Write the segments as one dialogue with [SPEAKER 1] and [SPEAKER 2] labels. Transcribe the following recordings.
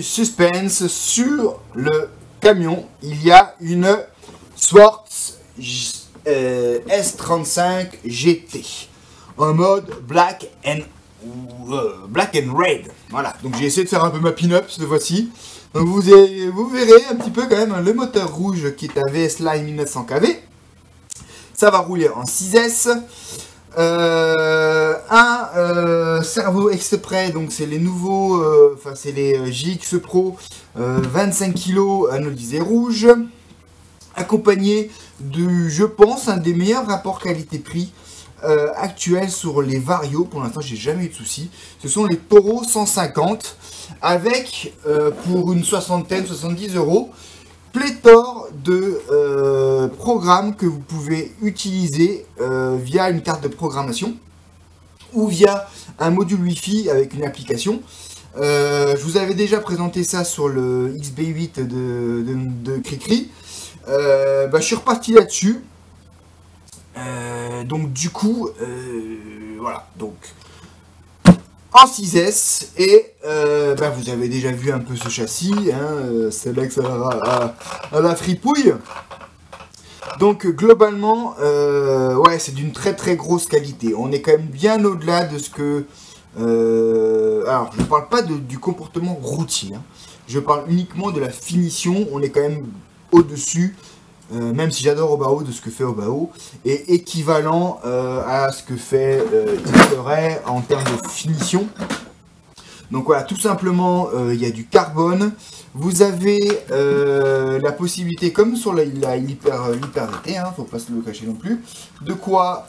[SPEAKER 1] suspense, sur le camion, il y a une Schwartz S35 GT en mode black and red. Voilà, donc j'ai essayé de faire un peu ma pin-up cette fois-ci. Donc vous verrez un petit peu quand même le moteur rouge qui est un VS Line 1900 kV. Ça va rouler en 6S. Un servo exprès, donc c'est les nouveaux, enfin c'est les JX Pro 25 kg anodisé rouge, accompagné de, je pense, un des meilleurs rapports qualité-prix actuels sur les Vario. Pour l'instant, j'ai jamais eu de soucis. Ce sont les Toro 150 avec pour une soixantaine, 70 €, pléthore de programmes que vous pouvez utiliser via une carte de programmation ou via un module Wi-Fi avec une application. Je vous avais déjà présenté ça sur le XB8 de Cricri. Je suis reparti là-dessus. Donc du coup, voilà, donc en 6S, et vous avez déjà vu un peu ce châssis, hein, c'est là que ça va à la fripouille. Donc globalement, ouais, c'est d'une très très grosse qualité. On est quand même bien au-delà de ce que... alors, je ne parle pas du comportement routier, hein. Je parle uniquement de la finition. On est quand même au-dessus, même si j'adore Obao, de ce que fait Obao, et équivalent à ce que fait X-Ray en termes de finition. Donc voilà, tout simplement, il y a du carbone. Vous avez la possibilité, comme sur l'hyper VT, hein, faut pas se le cacher non plus, de quoi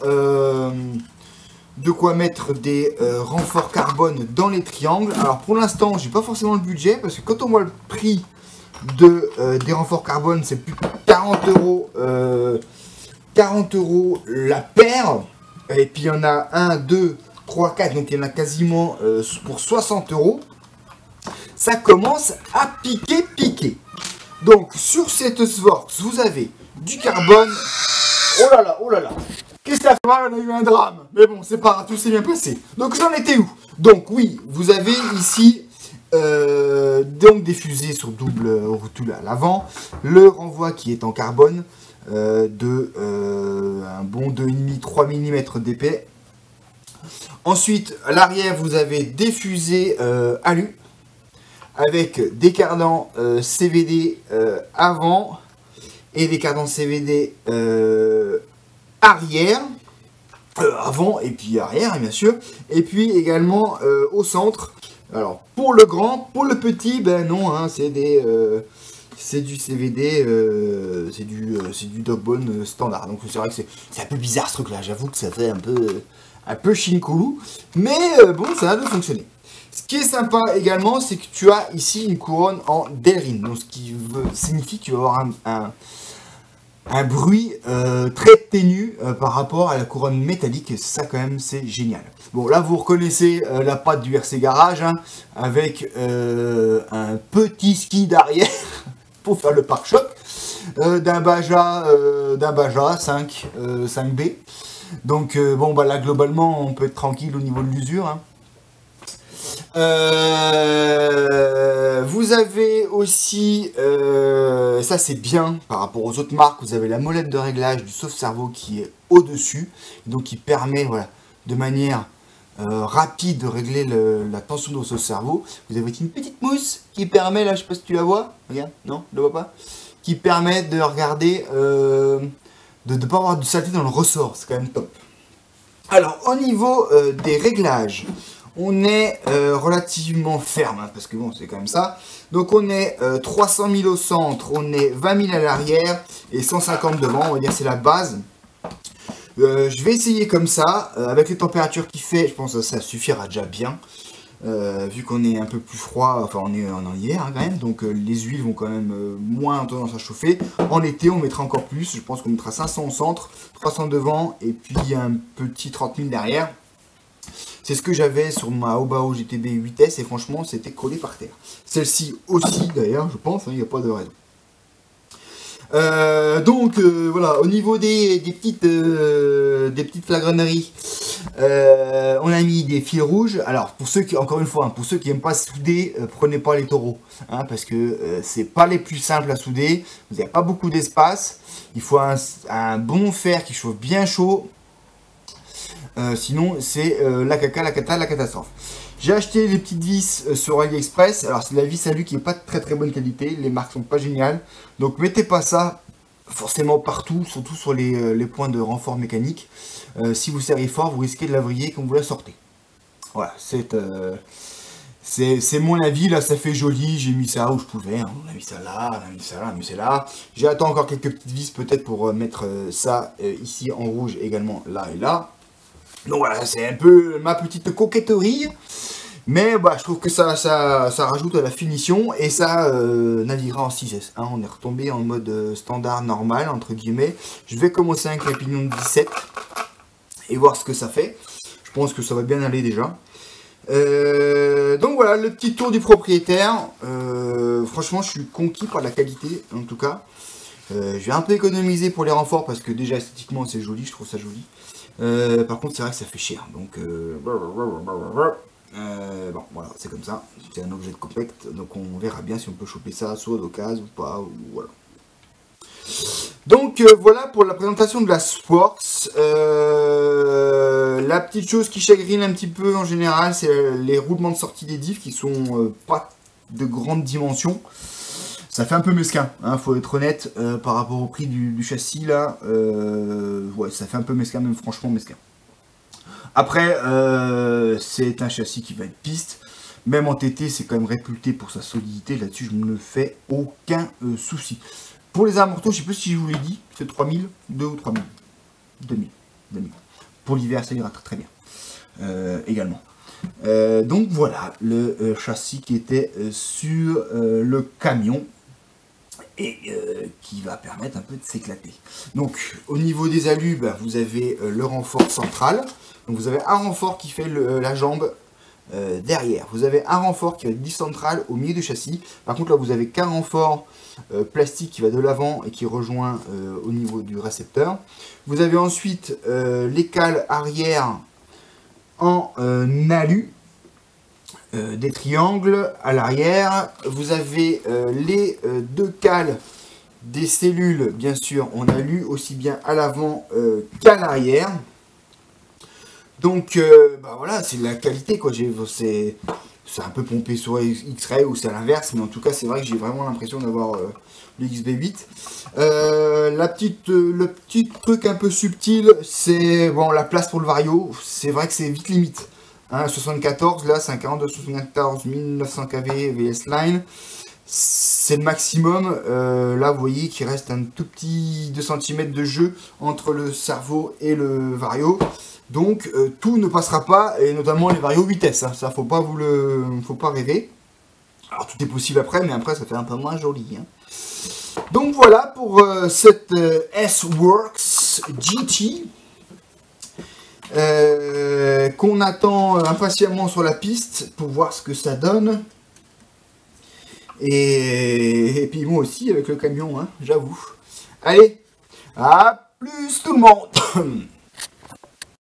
[SPEAKER 1] mettre des renforts carbone dans les triangles. Alors pour l'instant, j'ai pas forcément le budget, parce que quand on voit le prix des renforts carbone, c'est plus de 40 €, 40 € la paire. Et puis il y en a 1, 2, 3, 4, donc il y en a quasiment pour 60 €. Ça commence à piquer. Donc sur cette Sworx, vous avez du carbone. Oh là là. Qu'est-ce que ça fait mal? On a eu un drame. Mais bon, c'est pas grave, tout s'est bien passé. Donc j'en étais où? Donc oui, vous avez ici donc des fusées sur double rotule à l'avant. Le renvoi qui est en carbone de un bon 2,5-3 mm d'épais. Ensuite, à l'arrière, vous avez des fusées alu avec des cardans CVD avant et des cardans CVD arrière, avant et puis arrière, bien sûr. Et puis également au centre. Alors pour le grand, pour le petit, ben non, hein, c'est du CVD, c'est du Dogbone standard. Donc c'est vrai que c'est un peu bizarre ce truc-là. J'avoue que ça fait un peu chinkoulou, mais bon, ça a de fonctionner. Ce qui est sympa également, c'est que tu as ici une couronne en Delrin, donc ce qui signifie que tu vas avoir un bruit très ténu par rapport à la couronne métallique. Ça quand même, c'est génial. Bon, là vous reconnaissez la patte du RC Garage, hein, avec un petit ski d'arrière pour faire le pare-choc d'un Baja 5B. Donc bon, bah là globalement on peut être tranquille au niveau de l'usure, hein. Vous avez aussi, ça c'est bien par rapport aux autres marques, vous avez la molette de réglage du sauve-cerveau qui est au-dessus, donc qui permet, voilà, de manière rapide de régler la tension de votre sauve-cerveau. Vous avez une petite mousse qui permet, là je sais pas si tu la vois, regarde, non, tu la vois pas, qui permet de regarder, de ne pas avoir de saleté dans le ressort, c'est quand même top. Alors au niveau des réglages, on est relativement ferme, hein, parce que bon, c'est quand même ça. Donc on est 300 000 au centre, on est 20 000 à l'arrière et 150 devant, on va dire c'est la base. Je vais essayer comme ça, avec les températures qu'il fait, je pense que ça suffira déjà bien. Vu qu'on est un peu plus froid, enfin on est en hiver, hein, quand même, donc les huiles vont quand même moins tendance à chauffer. En été on mettra encore plus, je pense qu'on mettra 500 au centre, 300 devant et puis un petit 30 000 derrière. C'est ce que j'avais sur ma Obao GTB 8S et franchement c'était collé par terre. Celle-ci aussi d'ailleurs, je pense, il n'y a pas de raison. Donc voilà, au niveau des petites flagronneries, On a mis des fils rouges. Alors, pour ceux qui, encore une fois, hein, pour ceux qui n'aiment pas souder, prenez pas les taureaux. Hein, parce que c'est pas les plus simples à souder. Vous n'avez pas beaucoup d'espace. Il faut un bon fer qui chauffe bien chaud. Sinon, c'est la caca, la cata, la catastrophe. J'ai acheté les petites vis sur AliExpress. Alors, c'est la vis à lui qui n'est pas de très très bonne qualité. Les marques sont pas géniales. Donc, mettez pas ça forcément partout, surtout sur les points de renfort mécanique. Si vous serrez fort, vous risquez de la vriller quand vous la sortez. Voilà, c'est mon avis. Là, ça fait joli. J'ai mis ça où je pouvais. Hein. On a mis ça là, on a mis ça là, on a mis ça là. J'attends encore quelques petites vis peut-être pour mettre ça ici en rouge également là et là. Donc voilà, c'est un peu ma petite coquetterie. Mais bah, je trouve que ça rajoute à la finition et ça naviguera en 6S. Hein. On est retombé en mode standard normal, entre guillemets. Je vais commencer avec les pignons de 17 et voir ce que ça fait. Je pense que ça va bien aller déjà. Donc voilà, le petit tour du propriétaire. Franchement, je suis conquis par la qualité, en tout cas. Je vais un peu économiser pour les renforts parce que déjà esthétiquement c'est joli, je trouve ça joli. Par contre, c'est vrai que ça fait cher. Donc, bon, voilà, c'est comme ça. C'est un objet de compact. Donc, on verra bien si on peut choper ça, soit d'occasion ou pas. Ou, voilà. Donc, voilà pour la présentation de la Sworks. La petite chose qui chagrine un petit peu en général, c'est les roulements de sortie des diffs qui sont pas de grande dimension. Ça fait un peu mesquin, hein, faut être honnête, par rapport au prix du châssis là, ouais, ça fait un peu mesquin, même franchement mesquin. Après, c'est un châssis qui va être piste, même en TT, c'est quand même réputé pour sa solidité, là-dessus je ne me fais aucun souci. Pour les amortos, je sais plus si je vous l'ai dit, c'est 3000, 2 ou 3000, 2000. Pour l'hiver, ça ira très très bien, également. Donc voilà, le châssis qui était sur le camion. Et qui va permettre un peu de s'éclater. Donc au niveau des alus, bah, vous avez le renfort central. Donc vous avez un renfort qui fait la jambe derrière. Vous avez un renfort qui va être central au milieu du châssis. Par contre là vous avez qu'un renfort plastique qui va de l'avant et qui rejoint au niveau du récepteur. Vous avez ensuite les cales arrière en alu. Des triangles à l'arrière, vous avez les deux cales des cellules, bien sûr, on a lu aussi bien à l'avant qu'à l'arrière. Donc, bah voilà, c'est de la qualité, quoi. C'est un peu pompé sur X-Ray ou c'est à l'inverse, mais en tout cas, c'est vrai que j'ai vraiment l'impression d'avoir le XB8. Le petit truc un peu subtil, c'est bon, la place pour le vario. C'est vrai que c'est vite limite. Hein, 74, là, c'est un 42-74 1900 kV VS Line. C'est le maximum. Là, vous voyez qu'il reste un tout petit 2 cm de jeu entre le cerveau et le vario. Donc, tout ne passera pas, et notamment les varios vitesse. Hein. Ça, faut pas rêver. Alors, tout est possible après, mais après, ça fait un peu moins joli. Hein. Donc, voilà pour cette S-Works GT. Qu'on attend impatiemment sur la piste pour voir ce que ça donne. Et puis moi aussi avec le camion, hein, j'avoue. Allez, à plus tout le monde.